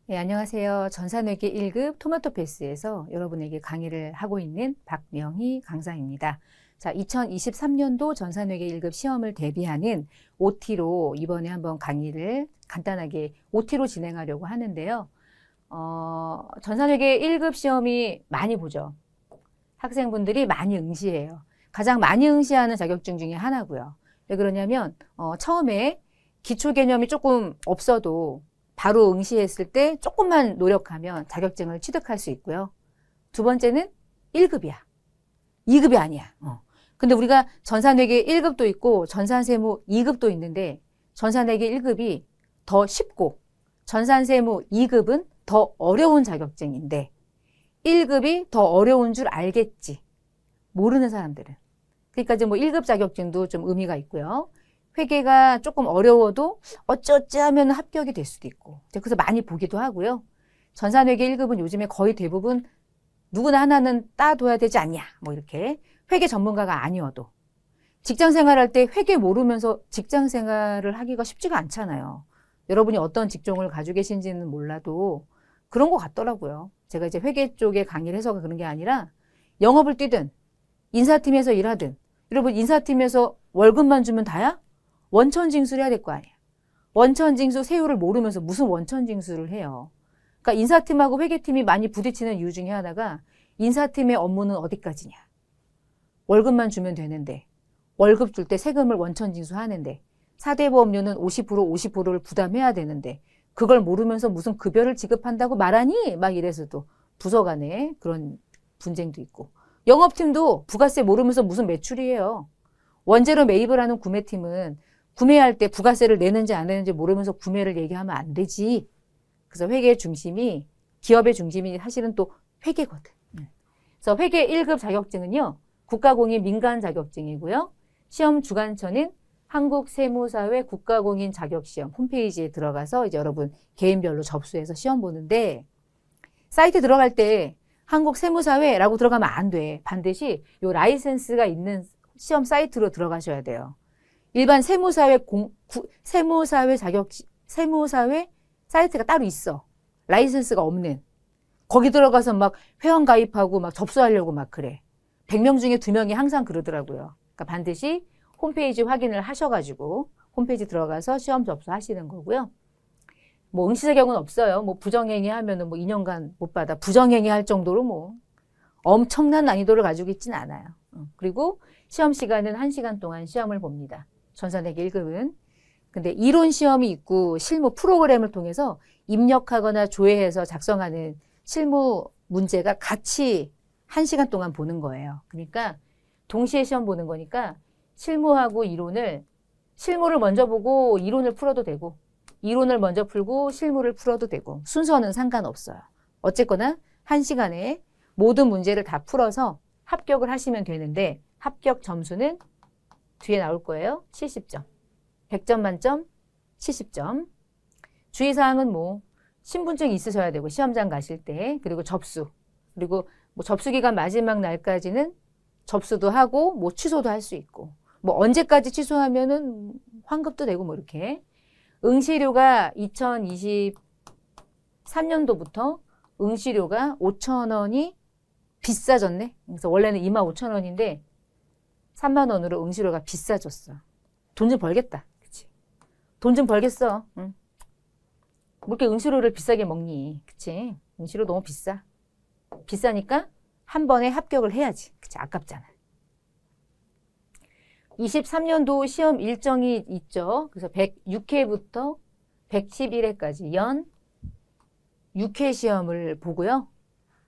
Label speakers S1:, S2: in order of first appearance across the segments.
S1: 네, 안녕하세요. 전산회계 1급 토마토 패스에서 여러분에게 강의를 하고 있는 박명희 강사입니다. 자, 2023년도 전산회계 1급 시험을 대비하는 OT로 이번에 한번 강의를 간단하게 OT로 진행하려고 하는데요. 전산회계 1급 시험이 많이 보죠. 학생분들이 많이 응시해요. 가장 많이 응시하는 자격증 중에 하나고요. 왜 그러냐면 처음에 기초 개념이 조금 없어도 바로 응시했을 때 조금만 노력하면 자격증을 취득할 수 있고요. 두 번째는 1급이야. 2급이 아니야. 근데 우리가 전산회계 1급도 있고 전산세무 2급도 있는데 전산회계 1급이 더 쉽고 전산세무 2급은 더 어려운 자격증인데 1급이 더 어려운 줄 알겠지. 모르는 사람들은. 그러니까 이제 뭐 1급 자격증도 좀 의미가 있고요. 회계가 조금 어려워도 어쩌지 하면 합격이 될 수도 있고. 그래서 많이 보기도 하고요. 전산회계 1급은 요즘에 거의 대부분 누구나 하나는 따둬야 되지 않냐. 뭐 이렇게. 회계 전문가가 아니어도. 직장 생활할 때 회계 모르면서 직장 생활을 하기가 쉽지가 않잖아요. 여러분이 어떤 직종을 가지고 계신지는 몰라도 그런 것 같더라고요. 제가 이제 회계 쪽에 강의를 해서 그런 게 아니라 영업을 뛰든 인사팀에서 일하든 여러분 인사팀에서 월급만 주면 다야? 원천징수를 해야 될 거 아니야. 원천징수 세율을 모르면서 무슨 원천징수를 해요. 그러니까 인사팀하고 회계팀이 많이 부딪히는 이유 중에 하나가 인사팀의 업무는 어디까지냐. 월급만 주면 되는데 월급 줄 때 세금을 원천징수하는데 4대 보험료는 50% 50%를 부담해야 되는데 그걸 모르면서 무슨 급여를 지급한다고 말하니? 막 이래서도 부서 간에 그런 분쟁도 있고 영업팀도 부가세 모르면서 무슨 매출이에요. 원재료 매입을 하는 구매팀은 구매할 때 부가세를 내는지 안 내는지 모르면서 구매를 얘기하면 안 되지. 그래서 회계 중심이, 기업의 중심이 사실은 또 회계거든. 그래서 회계 1급 자격증은요, 국가공인 민간 자격증이고요. 시험 주관처는 한국세무사회 국가공인 자격시험 홈페이지에 들어가서 이제 여러분 개인별로 접수해서 시험 보는데 사이트 들어갈 때 한국세무사회라고 들어가면 안 돼. 반드시 요 라이센스가 있는 시험 사이트로 들어가셔야 돼요. 일반 세무사회 세무사회 사이트가 따로 있어. 라이센스가 없는. 거기 들어가서 막 회원 가입하고 막 접수하려고 막 그래. 100명 중에 2명이 항상 그러더라고요. 그러니까 반드시 홈페이지 확인을 하셔가지고 홈페이지 들어가서 시험 접수하시는 거고요. 뭐 응시 자격은 없어요. 뭐 부정행위 하면은 뭐 2년간 못 받아. 부정행위 할 정도로 뭐 엄청난 난이도를 가지고 있지는 않아요. 그리고 시험 시간은 1시간 동안 시험을 봅니다. 전산회계 1급은. 근데 이론 시험이 있고 실무 프로그램을 통해서 입력하거나 조회해서 작성하는 실무 문제가 같이 1시간 동안 보는 거예요. 그러니까 동시에 시험 보는 거니까 실무하고 실무를 먼저 보고 이론을 풀어도 되고 이론을 먼저 풀고 실무를 풀어도 되고 순서는 상관없어요. 어쨌거나 1시간에 모든 문제를 다 풀어서 합격을 하시면 되는데 합격 점수는 뒤에 나올 거예요. 70점. 100점 만점 70점. 주의사항은 뭐 신분증 있으셔야 되고 시험장 가실 때 그리고 접수 그리고 뭐 접수기간 마지막 날까지는 접수도 하고 뭐 취소도 할 수 있고 뭐 언제까지 취소하면은 환급도 되고 뭐 이렇게 응시료가 2023년도부터 응시료가 5,000원이 비싸졌네. 그래서 원래는 25,000원인데 3만 원으로 응시료가 비싸졌어. 돈 좀 벌겠다. 그치? 돈 좀 벌겠어. 응. 뭐 이렇게 응시료를 비싸게 먹니? 그치? 응시료 너무 비싸. 비싸니까 한 번에 합격을 해야지. 그치? 아깝잖아. 23년도 시험 일정이 있죠. 그래서 106회부터 111회까지 연 6회 시험을 보고요.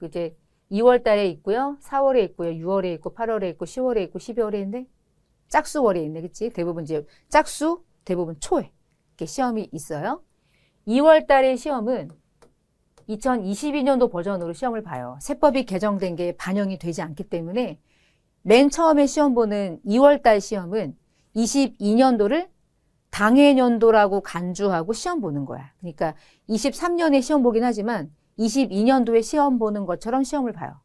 S1: 이제 2월 달에 있고요. 4월에 있고요. 6월에 있고 8월에 있고 10월에 있고 12월에 있는데 짝수월에 있네. 그치? 대부분 이제 짝수, 대부분 초에 이렇게 시험이 있어요. 2월 달의 시험은 2022년도 버전으로 시험을 봐요. 세법이 개정된 게 반영이 되지 않기 때문에 맨 처음에 시험 보는 2월 달 시험은 22년도를 당해년도라고 간주하고 시험 보는 거야. 그러니까 23년에 시험 보긴 하지만 22년도에 시험 보는 것처럼 시험을 봐요.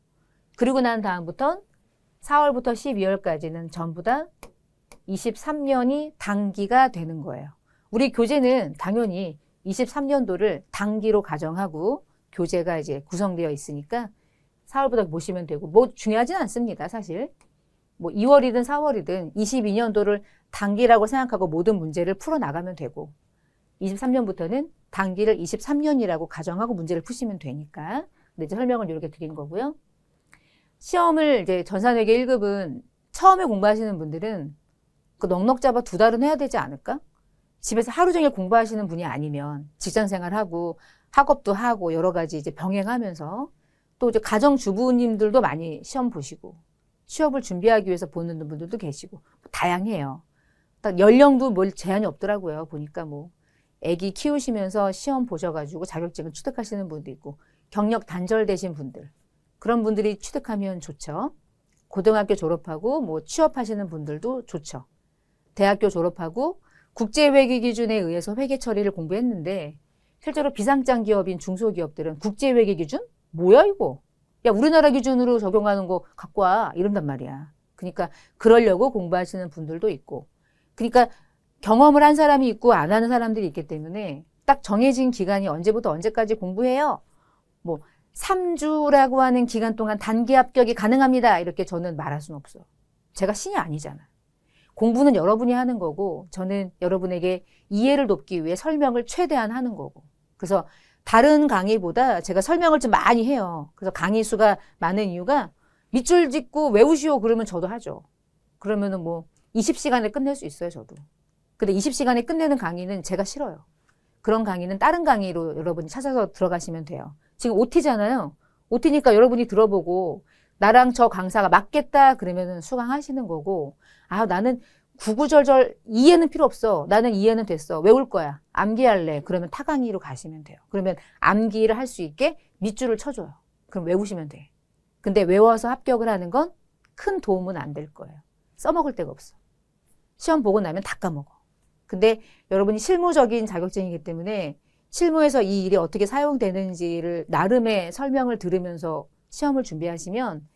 S1: 그리고 난 다음부터는 4월부터 12월까지는 전부 다 23년이 단기가 되는 거예요. 우리 교재는 당연히 23년도를 단기로 가정하고 교재가 이제 구성되어 있으니까 4월부터 보시면 되고 뭐 중요하진 않습니다. 사실 뭐 2월이든 4월이든 22년도를 단기라고 생각하고 모든 문제를 풀어나가면 되고 23년부터는 단기를 23년이라고 가정하고 문제를 푸시면 되니까 근데 이제 설명을 이렇게 드린 거고요. 시험을 이제 전산회계 1급은 처음에 공부하시는 분들은 그 넉넉 잡아 2달은 해야 되지 않을까? 집에서 하루 종일 공부하시는 분이 아니면 직장 생활하고 학업도 하고 여러 가지 이제 병행하면서 또 이제 가정주부님들도 많이 시험 보시고 취업을 준비하기 위해서 보는 분들도 계시고 다양해요. 딱 연령도 뭘 제한이 없더라고요. 보니까 뭐 아기 키우시면서 시험 보셔가지고 자격증을 취득하시는 분도 있고 경력 단절되신 분들 그런 분들이 취득하면 좋죠. 고등학교 졸업하고 뭐 취업하시는 분들도 좋죠. 대학교 졸업하고 국제회계 기준에 의해서 회계 처리를 공부했는데 실제로 비상장 기업인 중소기업들은 국제회계 기준? 뭐야 이거? 야 우리나라 기준으로 적용하는 거 갖고 와 이런단 말이야. 그러니까 그러려고 공부하시는 분들도 있고 그러니까 경험을 한 사람이 있고 안 하는 사람들이 있기 때문에 딱 정해진 기간이 언제부터 언제까지 공부해요. 뭐 3주라고 하는 기간 동안 단기 합격이 가능합니다. 이렇게 저는 말할 수는 없어. 제가 신이 아니잖아. 공부는 여러분이 하는 거고 저는 여러분에게 이해를 돕기 위해 설명을 최대한 하는 거고 그래서 다른 강의보다 제가 설명을 좀 많이 해요. 그래서 강의 수가 많은 이유가 밑줄 짚고 외우시오 그러면 저도 하죠. 그러면은 뭐 20시간에 끝낼 수 있어요, 저도. 근데 20시간에 끝내는 강의는 제가 싫어요. 그런 강의는 다른 강의로 여러분이 찾아서 들어가시면 돼요. 지금 OT잖아요. OT니까 여러분이 들어보고 나랑 저 강사가 맞겠다 그러면은 수강하시는 거고 아 나는 구구절절 이해는 필요 없어. 나는 이해는 됐어. 외울 거야. 암기할래. 그러면 타 강의로 가시면 돼요. 그러면 암기를 할 수 있게 밑줄을 쳐줘요. 그럼 외우시면 돼. 근데 외워서 합격을 하는 건 큰 도움은 안 될 거예요. 써먹을 데가 없어. 시험 보고 나면 다 까먹어. 근데 여러분이 실무적인 자격증이기 때문에 실무에서 이 일이 어떻게 사용되는지를 나름의 설명을 들으면서 시험을 준비하시면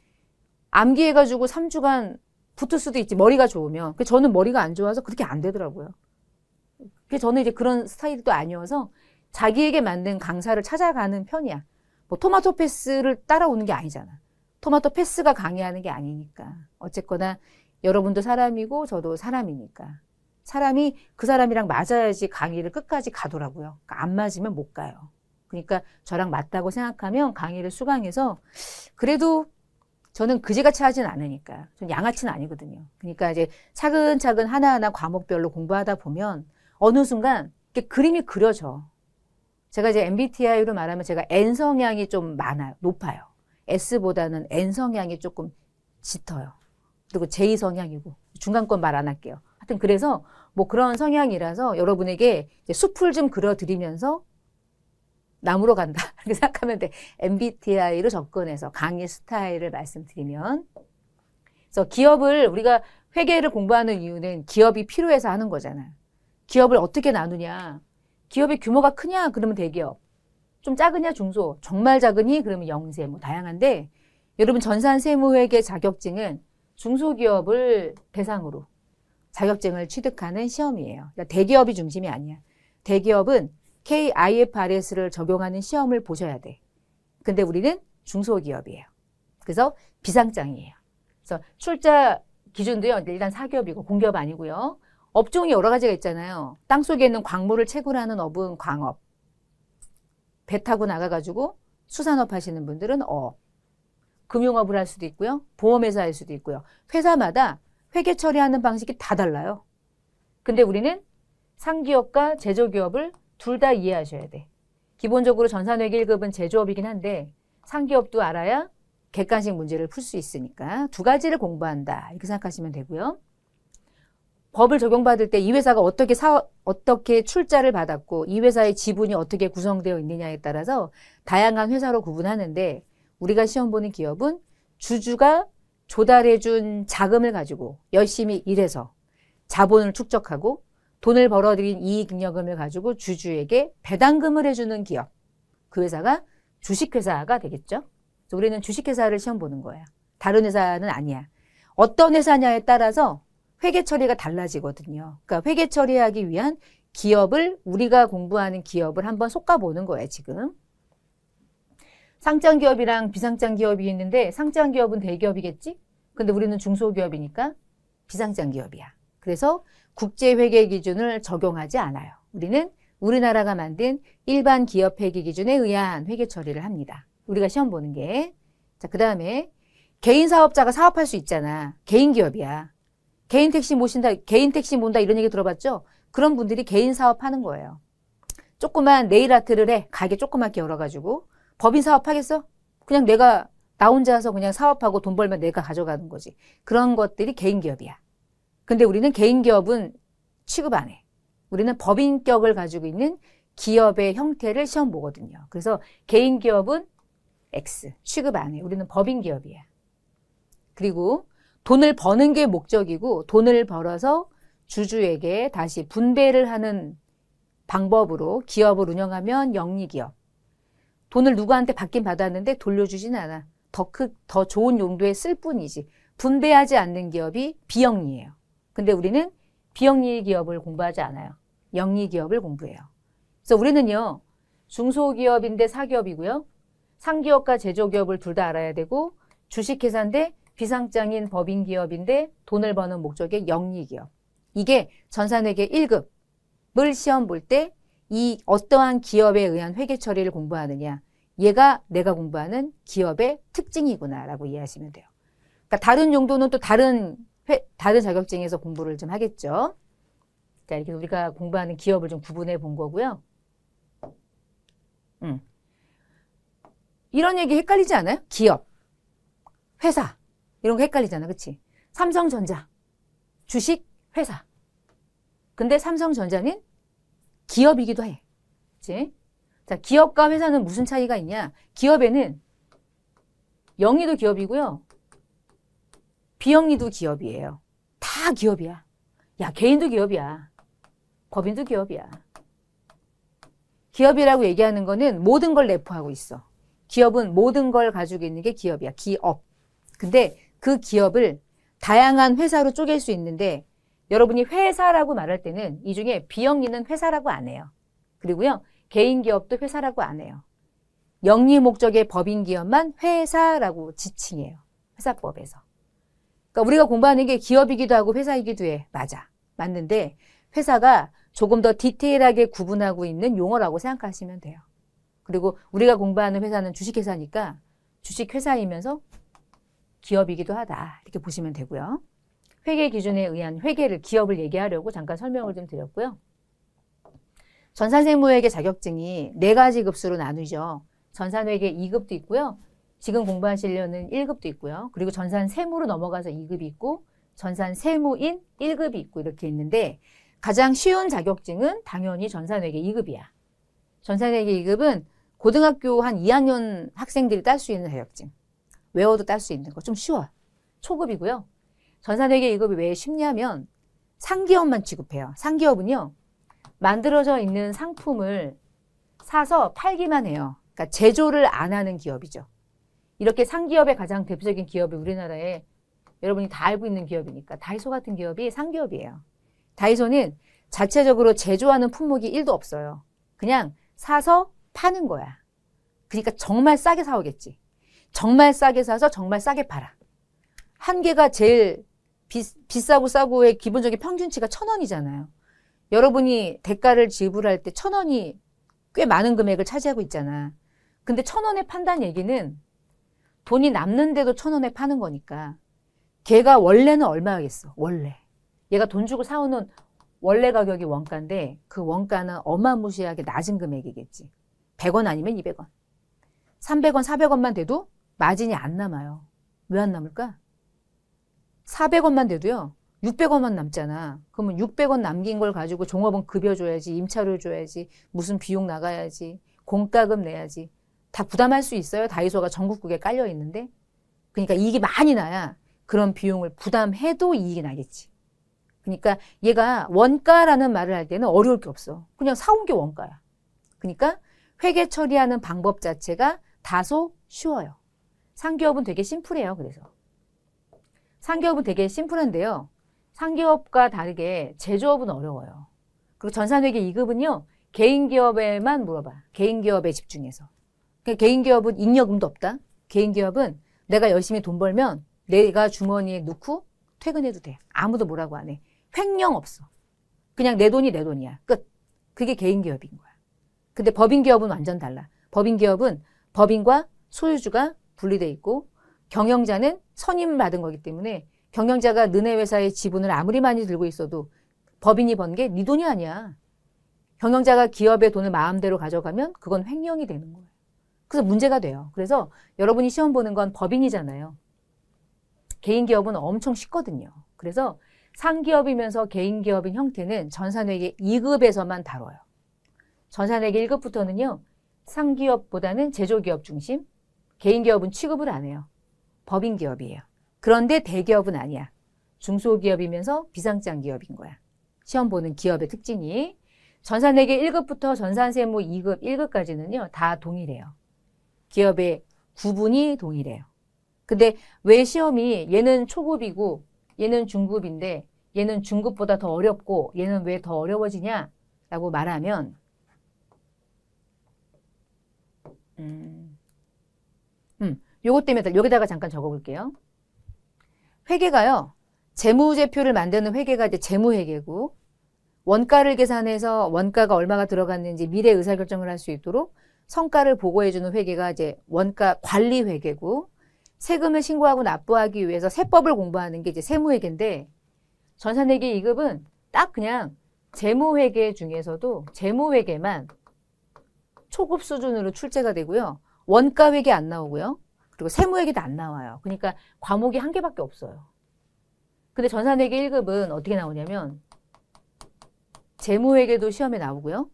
S1: 암기해가지고 3주간 붙을 수도 있지. 머리가 좋으면. 저는 머리가 안 좋아서 그렇게 안 되더라고요. 저는 이제 그런 스타일도 아니어서 자기에게 맞는 강사를 찾아가는 편이야. 뭐 토마토 패스를 따라오는 게 아니잖아. 토마토 패스가 강의하는 게 아니니까. 어쨌거나 여러분도 사람이고 저도 사람이니까. 사람이 그 사람이랑 맞아야지 강의를 끝까지 가더라고요. 그러니까 안 맞으면 못 가요. 그러니까 저랑 맞다고 생각하면 강의를 수강해서 그래도 저는 그지같이 하진 않으니까. 전 양아치는 아니거든요. 그러니까 이제 차근차근 하나하나 과목별로 공부하다 보면 어느 순간 이렇게 그림이 그려져. 제가 이제 MBTI로 말하면 제가 N 성향이 좀 많아요. 높아요. S보다는 N 성향이 조금 짙어요. 그리고 J 성향이고 중간권 말 안 할게요. 하여튼 그래서 뭐 그런 성향이라서 여러분에게 이제 숲을 좀 그려드리면서 나무로 간다. 이렇게 생각하면 돼. MBTI로 접근해서 강의 스타일을 말씀드리면. 그래서 기업을 우리가 회계를 공부하는 이유는 기업이 필요해서 하는 거잖아. 기업을 어떻게 나누냐. 기업의 규모가 크냐? 그러면 대기업. 좀 작으냐? 중소. 정말 작으니? 그러면 영세. 뭐 다양한데 여러분 전산세무회계 자격증은 중소기업을 대상으로 자격증을 취득하는 시험이에요. 그러니까 대기업이 중심이 아니야. 대기업은 KIFRS를 적용하는 시험을 보셔야 돼. 근데 우리는 중소기업이에요. 그래서 비상장이에요. 그래서 출자 기준도요. 일단 사기업이고 공기업 아니고요. 업종이 여러 가지가 있잖아요. 땅속에 있는 광물을 채굴하는 업은 광업. 배 타고 나가가지고 수산업 하시는 분들은 어업. 금융업을 할 수도 있고요. 보험회사 할 수도 있고요. 회사마다 회계 처리하는 방식이 다 달라요. 근데 우리는 상기업과 제조기업을 둘 다 이해하셔야 돼. 기본적으로 전산회계 1급은 제조업이긴 한데 상기업도 알아야 객관식 문제를 풀 수 있으니까 두 가지를 공부한다. 이렇게 생각하시면 되고요. 법을 적용받을 때 이 회사가 어떻게 출자를 받았고 이 회사의 지분이 어떻게 구성되어 있느냐에 따라서 다양한 회사로 구분하는데 우리가 시험 보는 기업은 주주가 조달해준 자금을 가지고 열심히 일해서 자본을 축적하고 돈을 벌어들인 이익잉여금을 가지고 주주에게 배당금을 해주는 기업. 그 회사가 주식회사가 되겠죠. 그래서 우리는 주식회사를 시험 보는 거예요. 다른 회사는 아니야. 어떤 회사냐에 따라서 회계 처리가 달라지거든요. 그러니까 회계 처리하기 위한 기업을 우리가 공부하는 기업을 한번 솎아보는 거예요. 지금. 상장 기업이랑 비상장 기업이 있는데 상장 기업은 대기업이겠지? 근데 우리는 중소기업이니까 비상장 기업이야. 그래서 국제회계 기준을 적용하지 않아요. 우리는 우리나라가 만든 일반 기업 회계 기준에 의한 회계 처리를 합니다. 우리가 시험 보는 게. 자, 그 다음에 개인 사업자가 사업할 수 있잖아. 개인 기업이야. 개인 택시 모신다, 개인 택시 몬다 이런 얘기 들어봤죠? 그런 분들이 개인 사업하는 거예요. 조그만 네일 아트를 해. 가게 조그맣게 열어가지고. 법인 사업하겠어? 그냥 나 혼자서 그냥 사업하고 돈 벌면 내가 가져가는 거지. 그런 것들이 개인 기업이야. 근데 우리는 개인 기업은 취급 안 해. 우리는 법인격을 가지고 있는 기업의 형태를 시험 보거든요. 그래서 개인 기업은 X, 취급 안 해. 우리는 법인 기업이야. 그리고 돈을 버는 게 목적이고 돈을 벌어서 주주에게 다시 분배를 하는 방법으로 기업을 운영하면 영리기업. 돈을 누구한테 받긴 받았는데 돌려주진 않아. 더 좋은 용도에 쓸 뿐이지. 분배하지 않는 기업이 비영리예요. 근데 우리는 비영리 기업을 공부하지 않아요. 영리 기업을 공부해요. 그래서 우리는요. 중소기업인데 사기업이고요. 상기업과 제조기업을 둘 다 알아야 되고 주식회사인데 비상장인 법인기업인데 돈을 버는 목적의 영리기업. 이게 전산회계 1급을 시험 볼 때 이 어떠한 기업에 의한 회계 처리를 공부하느냐. 얘가 내가 공부하는 기업의 특징이구나라고 이해하시면 돼요. 그러니까 다른 용도는 또 다른 자격증에서 공부를 좀 하겠죠. 자, 이렇게 우리가 공부하는 기업을 좀 구분해 본 거고요. 이런 얘기 헷갈리지 않아요? 기업, 회사 이런 거 헷갈리잖아. 그치? 삼성전자, 주식, 회사. 근데 삼성전자는 기업이기도 해. 그치? 자, 기업과 회사는 무슨 차이가 있냐? 기업에는 영리도 기업이고요. 비영리도 기업이에요. 다 기업이야. 야, 개인도 기업이야. 법인도 기업이야. 기업이라고 얘기하는 거는 모든 걸 내포하고 있어. 기업은 모든 걸 가지고 있는 게 기업이야. 기업. 근데 그 기업을 다양한 회사로 쪼갤 수 있는데 여러분이 회사라고 말할 때는 이 중에 비영리는 회사라고 안 해요. 그리고요. 개인 기업도 회사라고 안 해요. 영리 목적의 법인 기업만 회사라고 지칭해요. 회사법에서. 그러니까 우리가 공부하는 게 기업이기도 하고 회사이기도 해. 맞아. 맞는데 회사가 조금 더 디테일하게 구분하고 있는 용어라고 생각하시면 돼요. 그리고 우리가 공부하는 회사는 주식회사니까 주식회사이면서 기업이기도 하다. 이렇게 보시면 되고요. 회계 기준에 의한 회계를 기업을 얘기하려고 잠깐 설명을 좀 드렸고요. 전산세무회계 자격증이 4가지 급수로 나누죠. 전산회계 2급도 있고요. 지금 공부하시려는 1급도 있고요. 그리고 전산세무로 넘어가서 2급이 있고 전산세무인 1급이 있고 이렇게 있는데 가장 쉬운 자격증은 당연히 전산회계 2급이야. 전산회계 2급은 고등학교 한 2학년 학생들이 딸 수 있는 자격증. 외워도 딸 수 있는 거. 좀 쉬워. 초급이고요. 전산회계 2급이 왜 쉽냐면 상기업만 취급해요. 상기업은요. 만들어져 있는 상품을 사서 팔기만 해요. 그러니까 제조를 안 하는 기업이죠. 이렇게 상기업의 가장 대표적인 기업이 우리나라에 여러분이 다 알고 있는 기업이니까 다이소 같은 기업이 상기업이에요. 다이소는 자체적으로 제조하는 품목이 1도 없어요. 그냥 사서 파는 거야. 그러니까 정말 싸게 사오겠지. 정말 싸게 사서 정말 싸게 팔아. 한 개가 제일 비싸고 싸고의 기본적인 평균치가 1,000원이잖아요. 여러분이 대가를 지불할 때 1,000원이 꽤 많은 금액을 차지하고 있잖아. 근데 1,000원에 판다는 얘기는 돈이 남는데도 1,000원에 파는 거니까 걔가 원래는 얼마겠어? 원래. 얘가 돈 주고 사오는 원래 가격이 원가인데 그 원가는 어마무시하게 낮은 금액이겠지. 100원 아니면 200원. 300원, 400원만 돼도 마진이 안 남아요. 왜 안 남을까? 400원만 돼도요. 600원만 남잖아. 그러면 600원 남긴 걸 가지고 종업원 급여 줘야지, 임차료 줘야지, 무슨 비용 나가야지, 공과금 내야지. 다 부담할 수 있어요. 다이소가 전국구에 깔려 있는데. 그러니까 이익이 많이 나야 그런 비용을 부담해도 이익이 나겠지. 그러니까 얘가 원가라는 말을 할 때는 어려울 게 없어. 그냥 사온 게 원가야. 그러니까 회계 처리하는 방법 자체가 다소 쉬워요. 상기업은 되게 심플해요. 그래서. 상기업은 되게 심플한데요. 상기업과 다르게 제조업은 어려워요. 그리고 전산회계 2급은요. 개인 기업에만 물어봐. 개인 기업에 집중해서. 그러니까 개인 기업은 잉여금도 없다. 개인 기업은 내가 열심히 돈 벌면 내가 주머니에 넣고 퇴근해도 돼. 아무도 뭐라고 안 해. 횡령 없어. 그냥 내 돈이 내 돈이야. 끝. 그게 개인 기업인 거야. 근데 법인 기업은 완전 달라. 법인 기업은 법인과 소유주가 분리돼 있고 경영자는 선임받은 거기 때문에 경영자가 너네 회사의 지분을 아무리 많이 들고 있어도 법인이 번 게 네 돈이 아니야. 경영자가 기업의 돈을 마음대로 가져가면 그건 횡령이 되는 거예요. 그래서 문제가 돼요. 그래서 여러분이 시험 보는 건 법인이잖아요. 개인 기업은 엄청 쉽거든요. 그래서 상기업이면서 개인 기업인 형태는 전산회계 2급에서만 다뤄요. 전산회계 1급부터는요. 상기업보다는 제조기업 중심, 개인 기업은 취급을 안 해요. 법인 기업이에요. 그런데 대기업은 아니야. 중소기업이면서 비상장 기업인 거야. 시험 보는 기업의 특징이. 전산회계 1급부터 전산세무 2급, 1급까지는요. 다 동일해요. 기업의 구분이 동일해요. 근데 왜 시험이 얘는 초급이고 얘는 중급인데 얘는 중급보다 더 어렵고 얘는 왜 더 어려워지냐? 라고 말하면 요것 때문에 여기다가 잠깐 적어볼게요. 회계가요. 재무제표를 만드는 회계가 이제 재무회계고 원가를 계산해서 원가가 얼마가 들어갔는지 미래 의사결정을 할 수 있도록 성과를 보고해주는 회계가 이제 원가 관리 회계고 세금을 신고하고 납부하기 위해서 세법을 공부하는 게 이제 세무회계인데 전산회계 2급은 딱 그냥 재무회계 중에서도 재무회계만 초급 수준으로 출제가 되고요. 원가회계 안 나오고요. 그리고 세무회계도 안 나와요. 그러니까 과목이 한 개밖에 없어요. 근데 전산회계 1급은 어떻게 나오냐면 재무회계도 시험에 나오고요.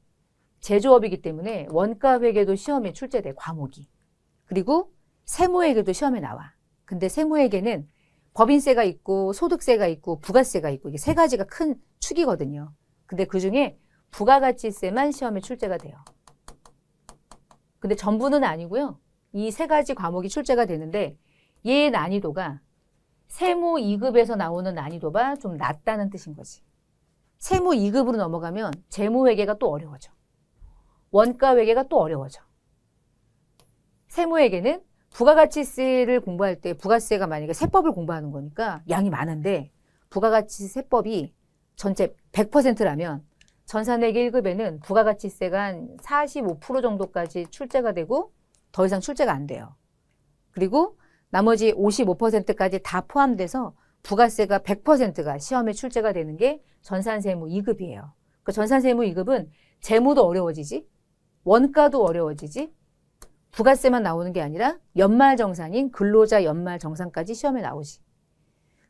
S1: 제조업이기 때문에 원가회계도 시험에 출제돼, 과목이. 그리고 세무회계도 시험에 나와. 근데 세무회계는 법인세가 있고 소득세가 있고 부가세가 있고 이게 세 가지가 큰 축이거든요. 근데 그중에 부가가치세만 시험에 출제가 돼요. 근데 전부는 아니고요. 이 세 가지 과목이 출제가 되는데 얘의 난이도가 세무 2급에서 나오는 난이도가 좀 낮다는 뜻인 거지. 세무 2급으로 넘어가면 재무회계가 또 어려워져. 원가회계가 또 어려워져. 세무회계는 부가가치세를 공부할 때 부가세가 만약에 세법을 공부하는 거니까 양이 많은데 부가가치세법이 전체 100%라면 전산회계 1급에는 부가가치세가 한 45% 정도까지 출제가 되고 더 이상 출제가 안 돼요. 그리고 나머지 55%까지 다 포함돼서 부가세가 100%가 시험에 출제가 되는 게 전산세무 2급이에요. 그 전산세무 2급은 재무도 어려워지지, 원가도 어려워지지, 부가세만 나오는 게 아니라 연말정산인 근로자 연말정산까지 시험에 나오지.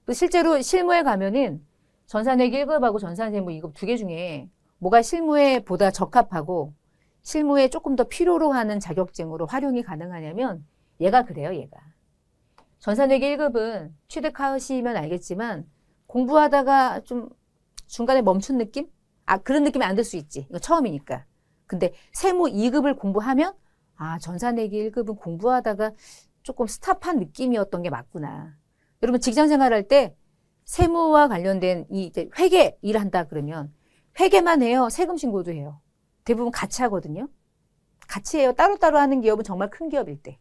S1: 또 실제로 실무에 가면은 전산회계 1급하고 전산세무 2급 두 개 중에 뭐가 실무에 보다 적합하고 실무에 조금 더 필요로 하는 자격증으로 활용이 가능하냐면 얘가 그래요, 얘가. 전산회계 1급은 취득하시면 알겠지만 공부하다가 좀 중간에 멈춘 느낌? 그런 느낌이 안 들 수 있지. 이거 처음이니까. 근데 세무 2급을 공부하면 전산회계 1급은 공부하다가 조금 스탑한 느낌이었던 게 맞구나. 여러분 직장 생활할 때 세무와 관련된 이제 회계 일을 한다 그러면 회계만 해요? 세금 신고도 해요? 대부분 같이 하거든요. 같이 해요. 따로따로 하는 기업은 정말 큰 기업일 때.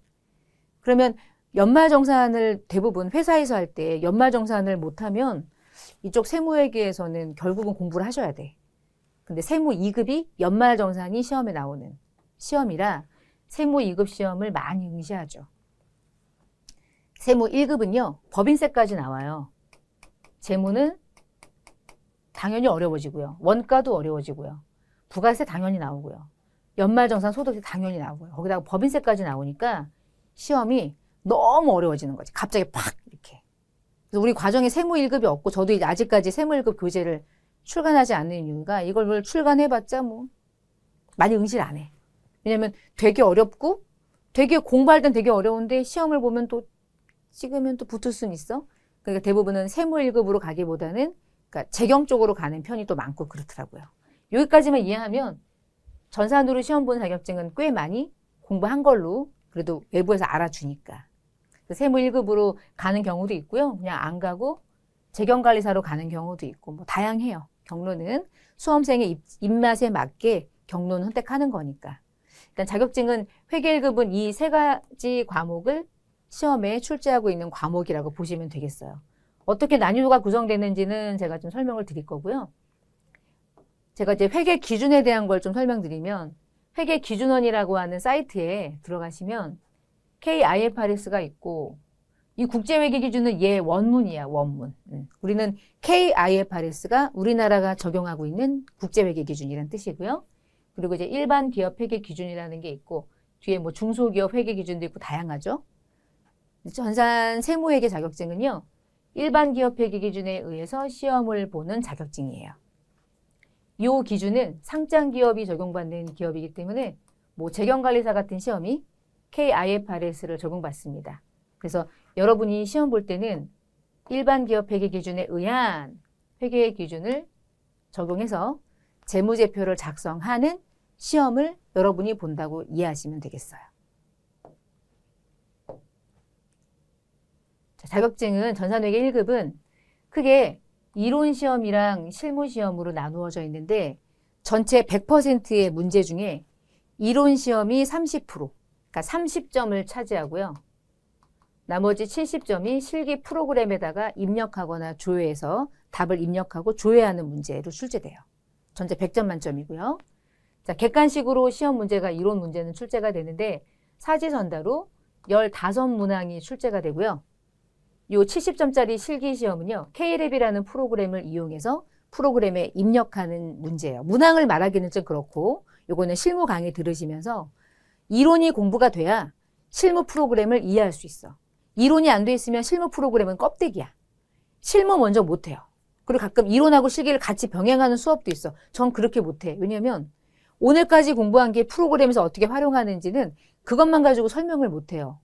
S1: 그러면 연말정산을 대부분 회사에서 할 때 연말정산을 못하면 이쪽 세무회계에서는 결국은 공부를 하셔야 돼. 근데 세무 2급이 연말정산이 시험에 나오는 시험이라 세무 2급 시험을 많이 응시하죠. 세무 1급은요. 법인세까지 나와요. 재무는 당연히 어려워지고요. 원가도 어려워지고요. 부가세 당연히 나오고요. 연말정산 소득세 당연히 나오고요. 거기다가 법인세까지 나오니까 시험이 너무 어려워지는 거지. 갑자기 팍 이렇게. 그래서 우리 과정에 세무 1급이 없고 저도 아직까지 세무 1급 교재를 출간하지 않는 이유가 이걸 출간해봤자 뭐 많이 응시를 안 해. 왜냐면 되게 어렵고 되게 공부할 땐 되게 어려운데 시험을 보면 또 찍으면 또 붙을 수는 있어. 그러니까 대부분은 세무 1급으로 가기보다는 그러니까 재경 쪽으로 가는 편이 또 많고 그렇더라고요. 여기까지만 이해하면 전산으로 시험 보는 자격증은 꽤 많이 공부한 걸로 그래도 외부에서 알아주니까. 세무 1급으로 가는 경우도 있고요. 그냥 안 가고 재경관리사로 가는 경우도 있고 뭐 다양해요. 경로는 수험생의 입맛에 맞게 경로는 선택하는 거니까. 일단 자격증은 회계 1급은 이 세 가지 과목을 시험에 출제하고 있는 과목이라고 보시면 되겠어요. 어떻게 난이도가 구성되는지는 제가 좀 설명을 드릴 거고요. 제가 이제 회계 기준에 대한 걸 좀 설명드리면 회계 기준원이라고 하는 사이트에 들어가시면 KIFRS가 있고 이 국제회계 기준은 얘 원문이야, 원문. 우리는 KIFRS가 우리나라가 적용하고 있는 국제회계 기준이라는 뜻이고요. 그리고 이제 일반 기업 회계 기준이라는 게 있고 뒤에 뭐 중소기업 회계 기준도 있고 다양하죠. 전산 세무회계 자격증은요. 일반 기업 회계 기준에 의해서 시험을 보는 자격증이에요. 이 기준은 상장 기업이 적용받는 기업이기 때문에 뭐 재경관리사 같은 시험이 KIFRS를 적용받습니다. 그래서 여러분이 시험 볼 때는 일반 기업 회계 기준에 의한 회계 기준을 적용해서 재무제표를 작성하는 시험을 여러분이 본다고 이해하시면 되겠어요. 자격증은 전산회계 1급은 크게 이론 시험이랑 실무 시험으로 나누어져 있는데 전체 100%의 문제 중에 이론 시험이 30%, 그러니까 30점을 차지하고요. 나머지 70점이 실기 프로그램에다가 입력하거나 조회해서 답을 입력하고 조회하는 문제로 출제돼요. 전체 100점 만점이고요. 자, 객관식으로 시험 문제가 이론 문제는 출제가 되는데 사지선다로 15문항이 출제가 되고요. 이 70점짜리 실기시험은요. K랩이라는 프로그램을 이용해서 프로그램에 입력하는 문제예요. 문항을 말하기는 좀 그렇고 요거는 실무 강의 들으시면서 이론이 공부가 돼야 실무 프로그램을 이해할 수 있어. 이론이 안 돼 있으면 실무 프로그램은 껍데기야. 실무 먼저 못해요. 그리고 가끔 이론하고 실기를 같이 병행하는 수업도 있어. 전 그렇게 못해. 왜냐면 오늘까지 공부한 게 프로그램에서 어떻게 활용하는지는 그것만 가지고 설명을 못해요.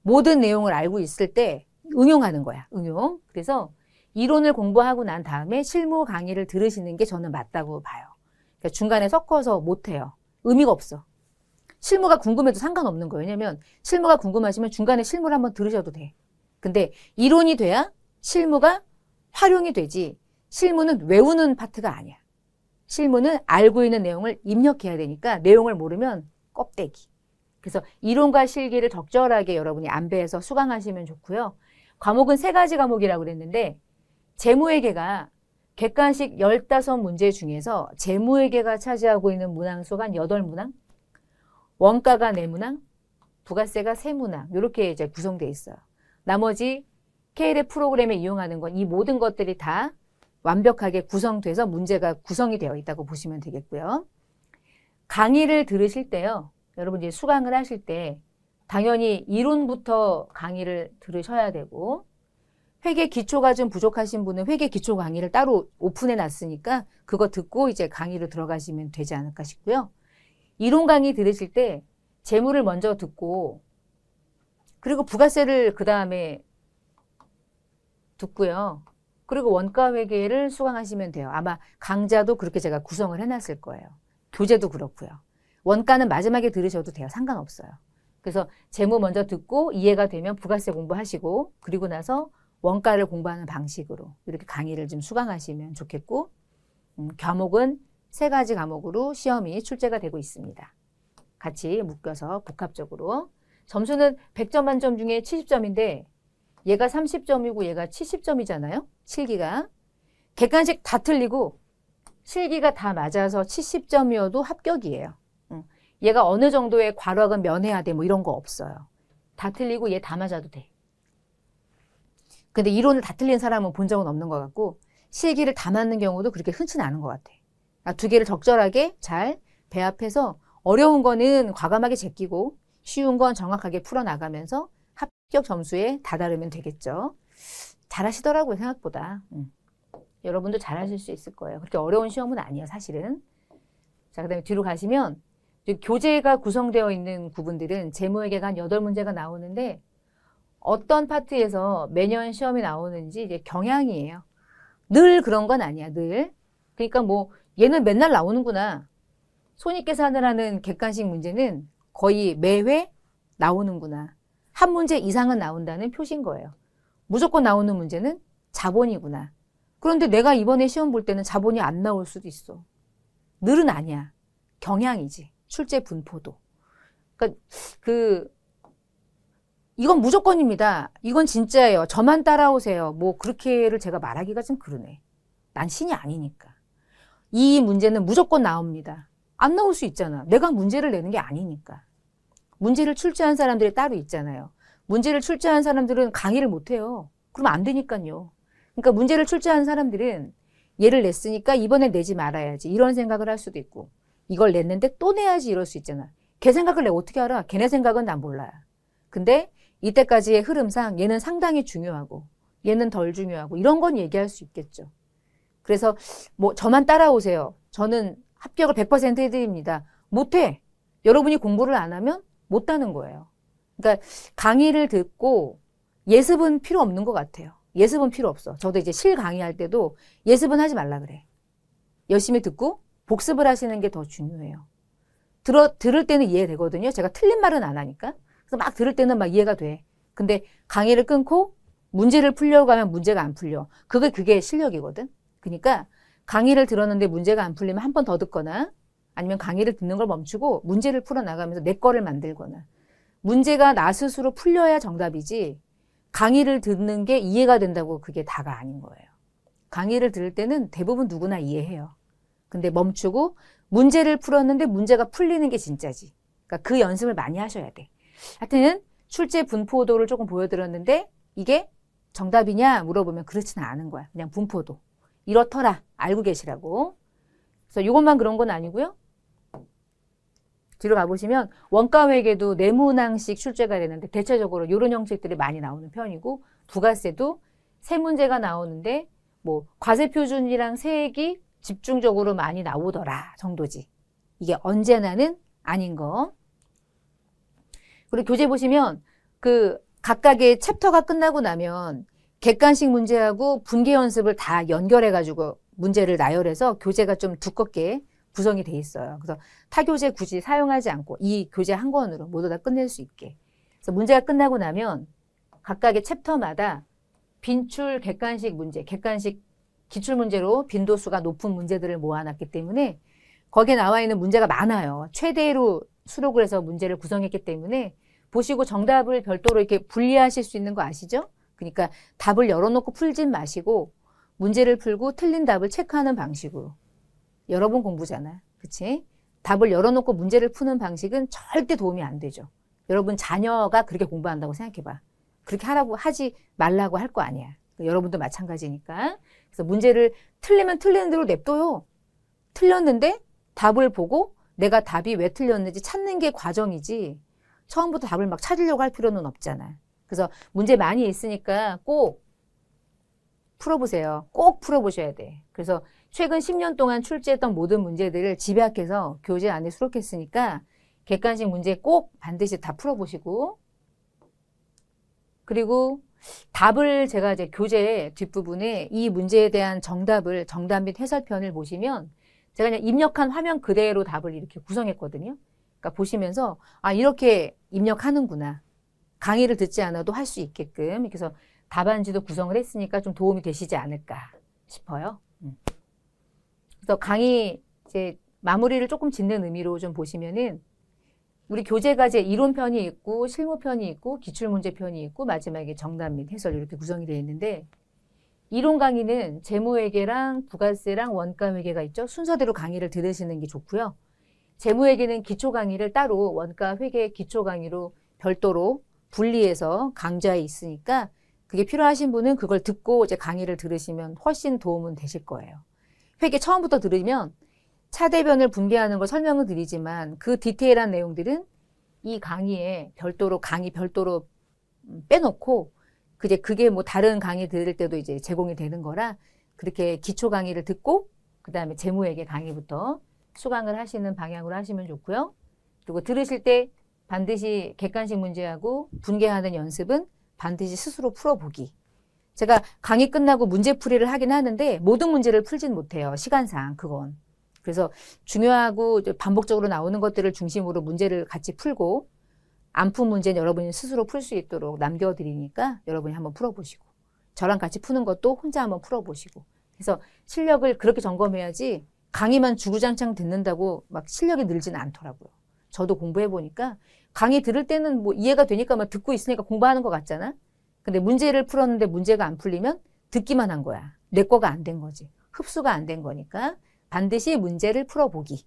S1: 모든 내용을 알고 있을 때 응용하는 거야. 응용. 그래서 이론을 공부하고 난 다음에 실무 강의를 들으시는 게 저는 맞다고 봐요. 그러니까 중간에 섞어서 못해요. 의미가 없어. 실무가 궁금해도 상관없는 거예요. 왜냐면 실무가 궁금하시면 중간에 실무를 한번 들으셔도 돼. 근데 이론이 돼야 실무가 활용이 되지 실무는 외우는 파트가 아니야. 실무는 알고 있는 내용을 입력해야 되니까 내용을 모르면 껍데기. 그래서 이론과 실기를 적절하게 여러분이 안배해서 수강하시면 좋고요. 과목은 3가지 과목이라고 그랬는데 재무회계가 객관식 15문제 중에서 재무회계가 차지하고 있는 문항수가 한 8문항, 원가가 4문항, 부가세가 3문항 이렇게 이제 구성되어 있어요. 나머지 K랩 프로그램에 이용하는 건 이 모든 것들이 다 완벽하게 구성돼서 문제가 구성이 되어 있다고 보시면 되겠고요. 강의를 들으실 때요. 여러분 이제 수강을 하실 때 당연히 이론부터 강의를 들으셔야 되고 회계 기초가 좀 부족하신 분은 회계 기초 강의를 따로 오픈해 놨으니까 그거 듣고 이제 강의로 들어가시면 되지 않을까 싶고요. 이론 강의 들으실 때 재무를 먼저 듣고 그리고 부가세를 그 다음에 듣고요. 그리고 원가 회계를 수강하시면 돼요. 아마 강좌도 그렇게 제가 구성을 해놨을 거예요. 교재도 그렇고요. 원가는 마지막에 들으셔도 돼요. 상관없어요. 그래서 재무 먼저 듣고 이해가 되면 부가세 공부하시고 그리고 나서 원가를 공부하는 방식으로 이렇게 강의를 좀 수강하시면 좋겠고 과목은 3가지 과목으로 시험이 출제가 되고 있습니다. 같이 묶여서 복합적으로 점수는 100점 만점 중에 70점인데 얘가 30점이고 얘가 70점이잖아요. 실기가. 객관식 다 틀리고 실기가 다 맞아서 70점이어도 합격이에요. 얘가 어느 정도의 과락은 면해야 돼 뭐 이런 거 없어요. 다 틀리고 얘 다 맞아도 돼. 근데 이론을 다 틀린 사람은 본 적은 없는 것 같고 실기를 다 맞는 경우도 그렇게 흔치는 않은 것 같아. 그러니까 2개를 적절하게 잘 배합해서 어려운 거는 과감하게 제끼고 쉬운 건 정확하게 풀어나가면서 합격 점수에 다다르면 되겠죠. 잘하시더라고요, 생각보다. 여러분도 잘하실 수 있을 거예요. 그렇게 어려운 시험은 아니에요, 사실은. 자, 그 다음에 뒤로 가시면 교재가 구성되어 있는 구분들은 재무회계가 한 8문제가 나오는데 어떤 파트에서 매년 시험이 나오는지 이제 경향이에요. 늘 그런 건 아니야, 늘. 그러니까 뭐 얘는 맨날 나오는구나. 손익계산을 하는 객관식 문제는 거의 매회 나오는구나. 한 문제 이상은 나온다는 표시인 거예요. 무조건 나오는 문제는 자본이구나. 그런데 내가 이번에 시험 볼 때는 자본이 안 나올 수도 있어. 늘은 아니야. 경향이지. 출제 분포도. 그러니까 이건 무조건입니다. 이건 진짜예요. 저만 따라오세요. 뭐 그렇게를 제가 말하기가 좀 그러네. 난 신이 아니니까. 이 문제는 무조건 나옵니다. 안 나올 수 있잖아. 내가 문제를 내는 게 아니니까. 문제를 출제한 사람들이 따로 있잖아요. 문제를 출제한 사람들은 강의를 못해요. 그러면 안 되니까요. 그러니까 문제를 출제한 사람들은 얘를 냈으니까 이번에 내지 말아야지. 이런 생각을 할 수도 있고, 이걸 냈는데 또 내야지 이럴 수 있잖아. 걔 생각을 내가 어떻게 알아? 걔네 생각은 난 몰라요. 근데 이때까지의 흐름상 얘는 상당히 중요하고 얘는 덜 중요하고 이런 건 얘기할 수 있겠죠. 그래서 뭐 저만 따라오세요. 저는 합격을 100% 해드립니다. 못해. 여러분이 공부를 안 하면 못하는 거예요. 그러니까 강의를 듣고 예습은 필요 없는 것 같아요. 예습은 필요 없어. 저도 이제 실 강의할 때도 예습은 하지 말라 그래. 열심히 듣고 복습을 하시는 게 더 중요해요. 들을 때는 이해되거든요. 제가 틀린 말은 안 하니까. 그래서 막 들을 때는 막 이해가 돼. 근데 강의를 끊고 문제를 풀려고 하면 문제가 안 풀려. 그게 실력이거든. 그러니까 강의를 들었는데 문제가 안 풀리면 한 번 더 듣거나 아니면 강의를 듣는 걸 멈추고 문제를 풀어나가면서 내 거를 만들거나 문제가 나 스스로 풀려야 정답이지 강의를 듣는 게 이해가 된다고 그게 다가 아닌 거예요. 강의를 들을 때는 대부분 누구나 이해해요. 근데 멈추고 문제를 풀었는데 문제가 풀리는 게 진짜지. 그러니까 그 연습을 많이 하셔야 돼. 하여튼 출제 분포도를 조금 보여드렸는데 이게 정답이냐 물어보면 그렇지는 않은 거야. 그냥 분포도. 이렇더라. 알고 계시라고. 그래서 이것만 그런 건 아니고요. 뒤로 가보시면 원가회계도 네모낭식 출제가 되는데 대체적으로 이런 형식들이 많이 나오는 편이고 부가세도 세 문제가 나오는데 뭐 과세표준이랑 세액이 집중적으로 많이 나오더라 정도지. 이게 언제나는 아닌 거. 그리고 교재 보시면 그 각각의 챕터가 끝나고 나면 객관식 문제하고 분계 연습을 다 연결해가지고 문제를 나열해서 교재가 좀 두껍게 구성이 돼 있어요. 그래서 타교재 굳이 사용하지 않고 이 교재 한 권으로 모두 다 끝낼 수 있게. 그래서 문제가 끝나고 나면 각각의 챕터마다 빈출 객관식 문제, 객관식 기출문제로 빈도수가 높은 문제들을 모아놨기 때문에 거기에 나와 있는 문제가 많아요. 최대로 수록을 해서 문제를 구성했기 때문에 보시고 정답을 별도로 이렇게 분리하실 수 있는 거 아시죠? 그러니까 답을 열어놓고 풀진 마시고 문제를 풀고 틀린 답을 체크하는 방식으로. 여러분 공부잖아. 그치? 답을 열어놓고 문제를 푸는 방식은 절대 도움이 안 되죠. 여러분 자녀가 그렇게 공부한다고 생각해봐. 그렇게 하지 말라고 할 거 아니야. 여러분도 마찬가지니까. 그래서 문제를 틀리면 틀리는 대로 냅둬요. 틀렸는데 답을 보고 내가 답이 왜 틀렸는지 찾는 게 과정이지 처음부터 답을 막 찾으려고 할 필요는 없잖아. 그래서 문제 많이 있으니까 꼭 풀어보세요. 꼭 풀어보셔야 돼. 그래서 최근 10년 동안 출제했던 모든 문제들을 집약해서 교재 안에 수록했으니까 객관식 문제 꼭 반드시 다 풀어보시고 그리고 답을 제가 이제 교재 뒷부분에 이 문제에 대한 정답 및 해설편을 보시면 제가 그냥 입력한 화면 그대로 답을 이렇게 구성했거든요. 그러니까 보시면서 아 이렇게 입력하는구나. 강의를 듣지 않아도 할 수 있게끔 이렇게 해서 답안지도 구성을 했으니까 좀 도움이 되시지 않을까 싶어요. 그래서 강의 이제 마무리를 조금 짓는 의미로 좀 보시면은 우리 교재가 이제 이론편이 있고 실무편이 있고 기출문제편이 있고 마지막에 정답 및 해설 이렇게 구성이 되어 있는데 이론 강의는 재무회계랑 부가세랑 원가회계가 있죠. 순서대로 강의를 들으시는 게 좋고요. 재무회계는 기초 강의를 따로 원가회계 기초 강의로 별도로 분리해서 강좌에 있으니까 그게 필요하신 분은 그걸 듣고 이제 강의를 들으시면 훨씬 도움은 되실 거예요. 회계 처음부터 들으면 차대변을 분배하는 걸 설명을 드리지만 그 디테일한 내용들은 이 강의에 강의 별도로 빼놓고 그게 뭐 다른 강의 들을 때도 이제 제공이 되는 거라 그렇게 기초 강의를 듣고 그다음에 재무회계 강의부터 수강을 하시는 방향으로 하시면 좋고요. 그리고 들으실 때 반드시 객관식 문제하고 분계하는 연습은 반드시 스스로 풀어보기. 제가 강의 끝나고 문제풀이를 하긴 하는데 모든 문제를 풀진 못해요. 시간상 그건. 그래서 중요하고 반복적으로 나오는 것들을 중심으로 문제를 같이 풀고 안 푼 문제는 여러분이 스스로 풀 수 있도록 남겨드리니까 여러분이 한번 풀어보시고 저랑 같이 푸는 것도 혼자 한번 풀어보시고 그래서 실력을 그렇게 점검해야지 강의만 주구장창 듣는다고 막 실력이 늘지는 않더라고요. 저도 공부해보니까 강의 들을 때는 뭐 이해가 되니까 막 듣고 있으니까 공부하는 것 같잖아. 근데 문제를 풀었는데 문제가 안 풀리면 듣기만 한 거야. 내 거가 안 된 거지. 흡수가 안 된 거니까 반드시 문제를 풀어보기.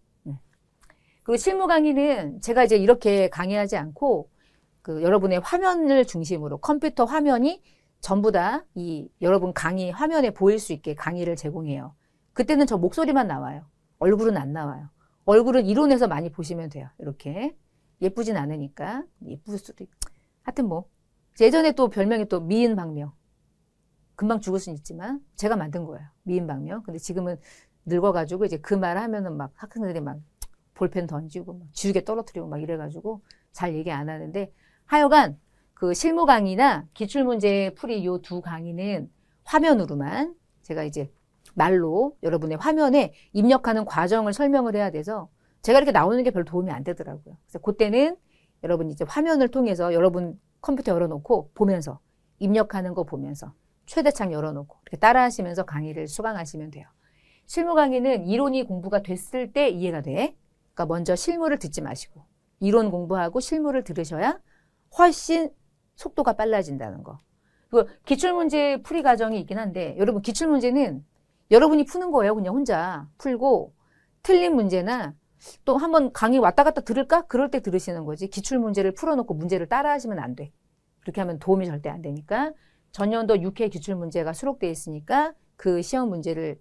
S1: 그리고 실무 강의는 제가 이제 이렇게 강의하지 않고 그 여러분의 화면을 중심으로 컴퓨터 화면이 전부 다 이 여러분 강의 화면에 보일 수 있게 강의를 제공해요. 그때는 저 목소리만 나와요. 얼굴은 안 나와요. 얼굴은 이론에서 많이 보시면 돼요. 이렇게. 예쁘진 않으니까. 예쁠 수도 있고. 하여튼 뭐. 예전에 또 별명이 또 미인방명. 금방 죽을 수는 있지만 제가 만든 거예요. 미인방명. 근데 지금은 늙어가지고 이제 그 말 하면은 막 학생들이 막 볼펜 던지고 막 지우개 떨어뜨리고 막 이래가지고 잘 얘기 안 하는데 하여간 그 실무 강의나 기출문제 풀이 요 두 강의는 화면으로만 제가 이제 말로 여러분의 화면에 입력하는 과정을 설명을 해야 돼서 제가 이렇게 나오는 게 별 도움이 안 되더라고요. 그래서 그때는 여러분 이제 화면을 통해서 여러분 컴퓨터 열어놓고 보면서 입력하는 거 보면서 최대창 열어놓고 이렇게 따라하시면서 강의를 수강하시면 돼요. 실무 강의는 이론이 공부가 됐을 때 이해가 돼. 그러니까 먼저 실무를 듣지 마시고 이론 공부하고 실무를 들으셔야 훨씬 속도가 빨라진다는 거. 그리고 기출문제 풀이 과정이 있긴 한데 여러분 기출문제는 여러분이 푸는 거예요. 그냥 혼자 풀고 틀린 문제나 또 한번 강의 왔다 갔다 들을까? 그럴 때 들으시는 거지. 기출문제를 풀어놓고 문제를 따라하시면 안 돼. 그렇게 하면 도움이 절대 안 되니까 전년도 6회 기출문제가 수록되어 있으니까 그 시험 문제를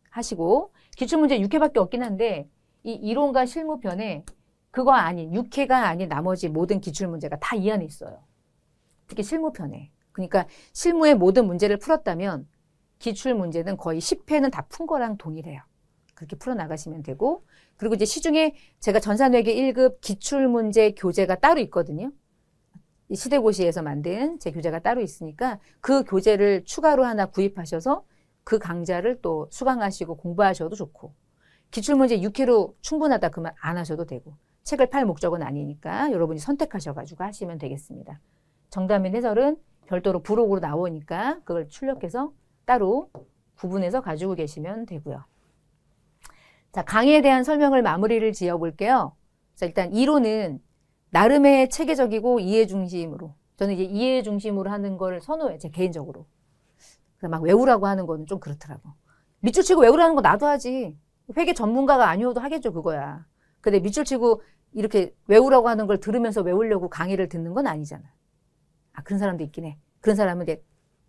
S1: 하시고 기출문제 6회밖에 없긴 한데 이 이론과 실무편에 그거 아닌 6회가 아닌 나머지 모든 기출문제가 다 이 안에 있어요. 특히 실무편에. 그러니까 실무의 모든 문제를 풀었다면 기출문제는 거의 10회는 다 푼 거랑 동일해요. 그렇게 풀어나가시면 되고 그리고 이제 시중에 제가 전산회계 1급 기출문제 교재가 따로 있거든요. 이 시대고시에서 만든 제 교재가 따로 있으니까 그 교재를 추가로 하나 구입하셔서 그 강좌를 또 수강하시고 공부하셔도 좋고 기출문제 6회로 충분하다 그만 안 하셔도 되고 책을 팔 목적은 아니니까 여러분이 선택하셔가지고 하시면 되겠습니다. 정답 및 해설은 별도로 부록으로 나오니까 그걸 출력해서 따로 구분해서 가지고 계시면 되고요. 자, 강의에 대한 설명을 마무리를 지어볼게요. 자, 일단 이론은 나름의 체계적이고 이해 중심으로 저는 이제 이해 중심으로 하는 걸 선호해요. 제 개인적으로. 막 외우라고 하는 거는 좀 그렇더라고. 밑줄 치고 외우라는 거 나도 하지. 회계 전문가가 아니어도 하겠죠, 그거야. 근데 밑줄 치고 이렇게 외우라고 하는 걸 들으면서 외우려고 강의를 듣는 건 아니잖아. 아, 그런 사람도 있긴 해. 그런 사람은 이제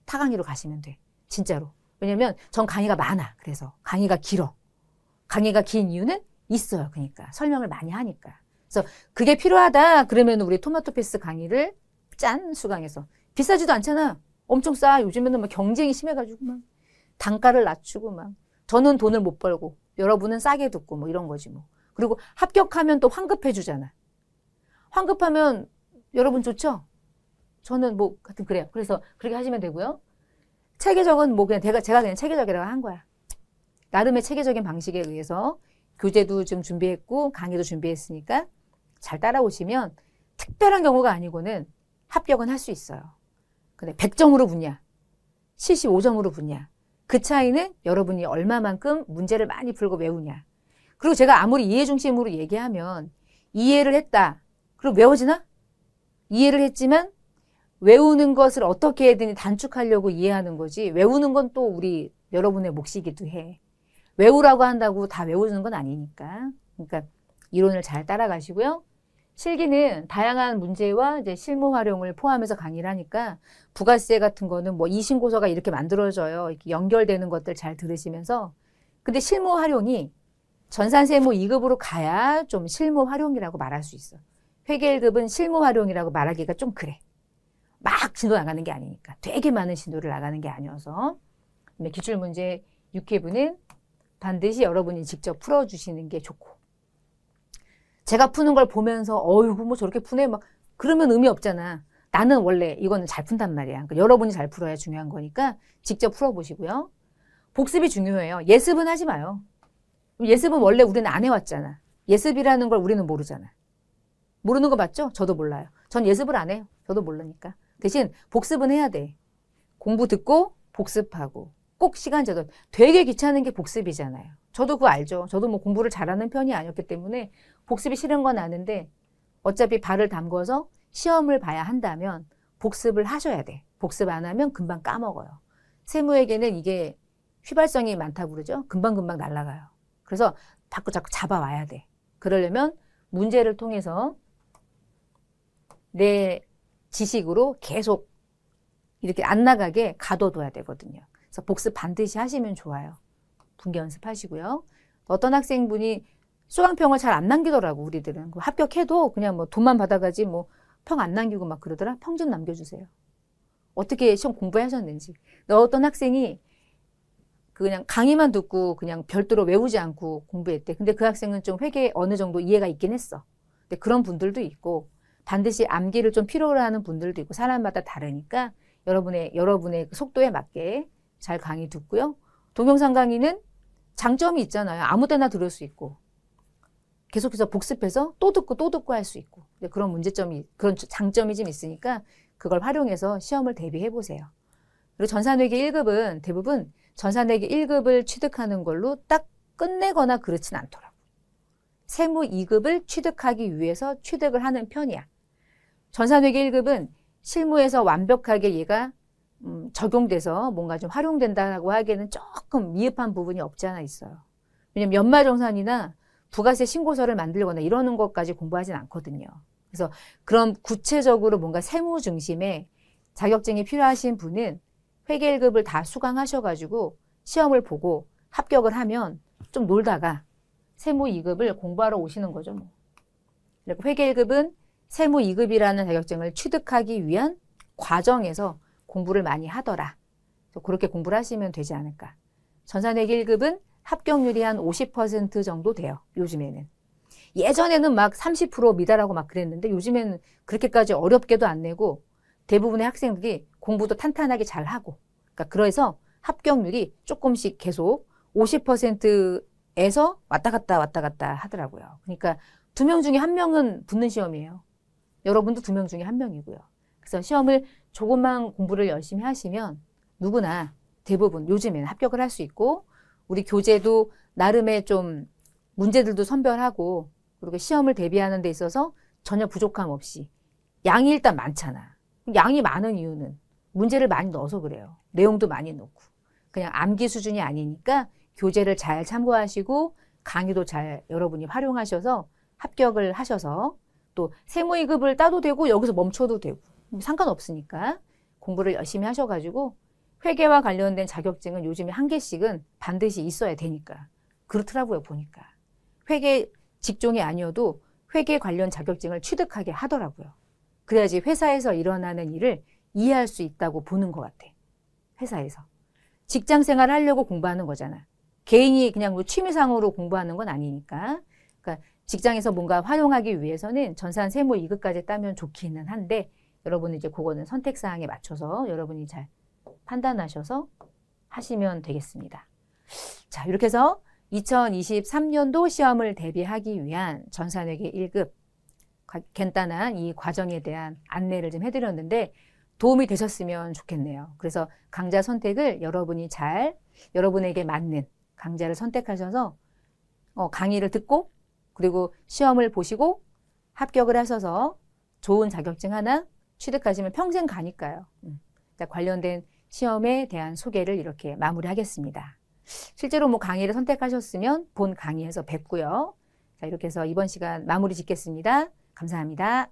S1: 타강의로 가시면 돼. 진짜로. 왜냐면 전 강의가 많아. 그래서 강의가 길어. 강의가 긴 이유는 있어요. 그러니까 설명을 많이 하니까. 그래서 그게 필요하다. 그러면 우리 토마토패스 강의를 짠 수강해서 비싸지도 않잖아. 엄청 싸. 요즘에는 막 경쟁이 심해가지고 막 단가를 낮추고 막 저는 돈을 못 벌고 여러분은 싸게 듣고 뭐 이런 거지 뭐. 그리고 합격하면 또 환급해 주잖아. 환급하면 여러분 좋죠? 저는 뭐 하여튼 그래요. 그래서 그렇게 하시면 되고요. 체계적은 뭐 그냥 제가 그냥 체계적이라고 한 거야. 나름의 체계적인 방식에 의해서 교재도 좀 준비했고 강의도 준비했으니까 잘 따라오시면 특별한 경우가 아니고는 합격은 할 수 있어요. 근데 100점으로 붙냐 75점으로 붙냐 그 차이는 여러분이 얼마만큼 문제를 많이 풀고 외우냐. 그리고 제가 아무리 이해 중심으로 얘기하면 이해를 했다. 그리고 외워지나? 이해를 했지만 외우는 것을 어떻게 해야되니 단축하려고 이해하는 거지. 외우는 건 또 우리 여러분의 몫이기도 해. 외우라고 한다고 다 외우는 건 아니니까. 그러니까 이론을 잘 따라가시고요. 실기는 다양한 문제와 이제 실무 활용을 포함해서 강의를 하니까 부가세 같은 거는 뭐 이신고서가 이렇게 만들어져요. 이렇게 연결되는 것들 잘 들으시면서. 근데 실무 활용이 전산세무 2급으로 가야 좀 실무 활용이라고 말할 수 있어. 회계 1급은 실무 활용이라고 말하기가 좀 그래. 막 진도 나가는 게 아니니까. 되게 많은 진도를 나가는 게 아니어서. 기출문제 6회분은 반드시 여러분이 직접 풀어주시는 게 좋고. 제가 푸는 걸 보면서 어이구 뭐 저렇게 푸네 막 그러면 의미 없잖아. 나는 원래 이거는 잘 푼단 말이야. 그러니까 여러분이 잘 풀어야 중요한 거니까 직접 풀어보시고요. 복습이 중요해요. 예습은 하지 마요. 예습은 원래 우리는 안 해왔잖아. 예습이라는 걸 우리는 모르잖아. 모르는 거 맞죠? 저도 몰라요. 전 예습을 안 해요. 저도 모르니까. 대신 복습은 해야 돼. 공부 듣고 복습하고 꼭 시간 제도. 되게 귀찮은 게 복습이잖아요. 저도 그거 알죠. 저도 뭐 공부를 잘하는 편이 아니었기 때문에 복습이 싫은 건 아는데 어차피 발을 담궈서 시험을 봐야 한다면 복습을 하셔야 돼. 복습 안 하면 금방 까먹어요. 세무에게는 이게 휘발성이 많다고 그러죠. 금방금방 날아가요. 그래서 자꾸 잡아와야 돼. 그러려면 문제를 통해서 내 지식으로 계속 이렇게 안 나가게 가둬둬야 되거든요. 그래서 복습 반드시 하시면 좋아요. 분기 연습하시고요. 어떤 학생분이 수강평을 잘 안 남기더라고, 우리들은. 합격해도 그냥 뭐 돈만 받아가지 뭐 평 안 남기고 막 그러더라. 평 좀 남겨주세요. 어떻게 시험 공부하셨는지. 어떤 학생이 그냥 강의만 듣고 그냥 별도로 외우지 않고 공부했대. 근데 그 학생은 좀 회계 어느 정도 이해가 있긴 했어. 근데 그런 분들도 있고 반드시 암기를 좀 필요로 하는 분들도 있고 사람마다 다르니까 여러분의 속도에 맞게 잘 강의 듣고요. 동영상 강의는 장점이 있잖아요. 아무 때나 들을 수 있고 계속해서 복습해서 또 듣고 할 수 있고 그런 장점이 좀 있으니까 그걸 활용해서 시험을 대비해 보세요. 그리고 전산회계 1급은 대부분 전산회계 1급을 취득하는 걸로 딱 끝내거나 그렇진 않더라고. 세무 2급을 취득하기 위해서 취득을 하는 편이야. 전산회계 1급은 실무에서 완벽하게 얘가 적용돼서 뭔가 좀 활용된다고 하기에는 조금 미흡한 부분이 없지 않아 있어요. 왜냐면 연말정산이나 부가세 신고서를 만들거나 이러는 것까지 공부하진 않거든요. 그래서 그럼 구체적으로 뭔가 세무 중심의 자격증이 필요하신 분은 회계 1급을 다 수강하셔가지고 시험을 보고 합격을 하면 좀 놀다가 세무 2급을 공부하러 오시는 거죠. 뭐. 그리고 회계 1급은 세무 2급이라는 자격증을 취득하기 위한 과정에서 공부를 많이 하더라. 그렇게 공부를 하시면 되지 않을까. 전산회계 1급은 합격률이 한 50% 정도 돼요. 요즘에는. 예전에는 막 30% 미달하고 막 그랬는데 요즘에는 그렇게까지 어렵게도 안 내고 대부분의 학생들이 공부도 탄탄하게 잘 하고. 그러니까 그래서 합격률이 조금씩 계속 50%에서 왔다 갔다 하더라고요. 그러니까 2명 중에 1명은 붙는 시험이에요. 여러분도 2명 중에 1명이고요. 그래서 시험을 조금만 공부를 열심히 하시면 누구나 대부분 요즘에는 합격을 할 수 있고 우리 교재도 나름의 좀 문제들도 선별하고 그리고 시험을 대비하는 데 있어서 전혀 부족함 없이 양이 일단 많잖아. 양이 많은 이유는 문제를 많이 넣어서 그래요. 내용도 많이 넣고. 그냥 암기 수준이 아니니까 교재를 잘 참고하시고 강의도 잘 여러분이 활용하셔서 합격을 하셔서 또 세무 2급을 따도 되고 여기서 멈춰도 되고 상관없으니까 공부를 열심히 하셔가지고 회계와 관련된 자격증은 요즘에 1개씩은 반드시 있어야 되니까. 그렇더라고요, 보니까. 회계 직종이 아니어도 회계 관련 자격증을 취득하게 하더라고요. 그래야지 회사에서 일어나는 일을 이해할 수 있다고 보는 것 같아. 회사에서. 직장 생활을 하려고 공부하는 거잖아. 개인이 그냥 뭐 취미상으로 공부하는 건 아니니까. 그러니까 직장에서 뭔가 활용하기 위해서는 전산 세무 2급까지 따면 좋기는 한데 여러분은 이제 그거는 선택사항에 맞춰서 여러분이 잘 판단하셔서 하시면 되겠습니다. 자, 이렇게 해서 2023년도 시험을 대비하기 위한 전산회계 1급 간단한 이 과정에 대한 안내를 좀 해드렸는데 도움이 되셨으면 좋겠네요. 그래서 강좌 선택을 여러분이 여러분에게 맞는 강좌를 선택하셔서 강의를 듣고 그리고 시험을 보시고 합격을 하셔서 좋은 자격증 하나 취득하시면 평생 가니까요. 자, 관련된 시험에 대한 소개를 이렇게 마무리하겠습니다. 실제로 뭐 강의를 선택하셨으면 본 강의에서 뵙고요. 자, 이렇게 해서 이번 시간 마무리 짓겠습니다. 감사합니다.